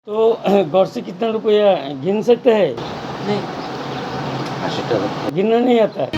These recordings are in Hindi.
तो गौर से कितना रुपया गिन सकते हैं? नहीं 80 টাকা। गिनना नहीं आता है?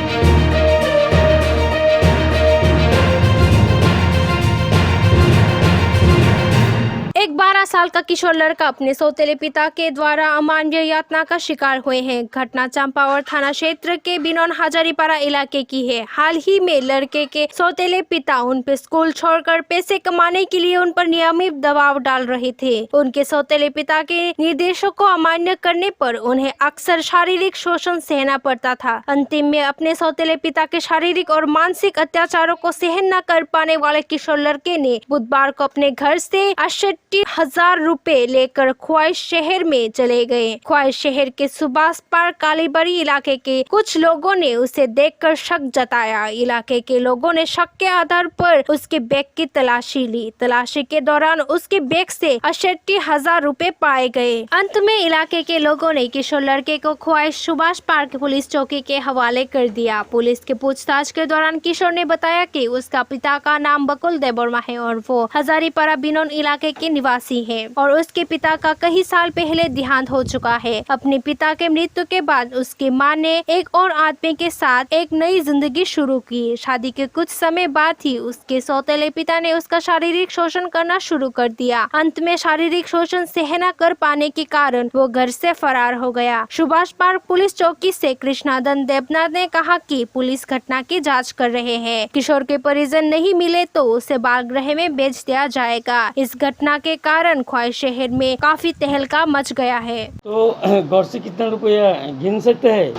एक 12 साल का किशोर लड़का अपने सौतेले पिता के द्वारा अमानवीय यातना का शिकार हुए हैं। घटना चंपावत थाना क्षेत्र के बिनौन हजारीपाड़ा इलाके की है। हाल ही में लड़के के सौतेले पिता उन पर स्कूल छोड़कर पैसे कमाने के लिए उन पर नियमित दबाव डाल रहे थे। उनके सौतेले पिता के निर्देशों को अमान्य करने पर उन्हें अक्सर शारीरिक शोषण सहना पड़ता था। अंतिम में अपने सौतेले पिता के शारीरिक और मानसिक अत्याचारों को सहन न कर पाने वाले किशोर लड़के ने बुधवार को अपने घर से 60,000 रुपए लेकर ख्वाहिश शहर में चले गए। ख्वाहिश शहर के सुभाष पार्क कालीबाड़ी इलाके के कुछ लोगों ने उसे देखकर शक जताया। इलाके के लोगों ने शक के आधार पर उसके बैग की तलाशी ली। तलाशी के दौरान उसके बैग से 60,000 रुपए पाए गए। अंत में इलाके के लोगों ने किशोर लड़के को ख्वाहिश सुभाष पार्क पुलिस चौकी के हवाले कर दिया। पुलिस के पूछताछ के दौरान किशोर ने बताया कि उसका पिता का नाम बकुल देबवर्मा है और वो हजारीपाड़ा बिनौन इलाके के निवासी है और उसके पिता का कई साल पहले देहांत हो चुका है। अपने पिता के मृत्यु के बाद उसकी मां ने एक और आदमी के साथ एक नई जिंदगी शुरू की। शादी के कुछ समय बाद ही उसके सौतेले पिता ने उसका शारीरिक शोषण करना शुरू कर दिया। अंत में शारीरिक शोषण सहन न कर पाने के कारण वो घर से फरार हो गया। सुभाष पार्क पुलिस चौकी से कृष्णानंद देवनाथ ने कहा कि पुलिस घटना की जाँच कर रहे हैं। किशोर के परिजन नहीं मिले तो उसे बाल गृह में भेज दिया जाएगा। इस घटना के कारण ख्वाहिश शहर में काफी तहलका मच गया है। तो गौर से कितना रुपया गिन सकते हैं?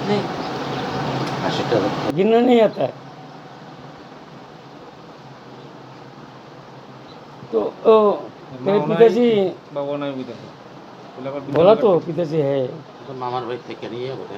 नहीं 80 টাকা। गिनना नहीं आता है? तो तेरे पिताजी बोला तो पिताजी है। তো মামার বাড়ি থেকে নিয়ে বোধ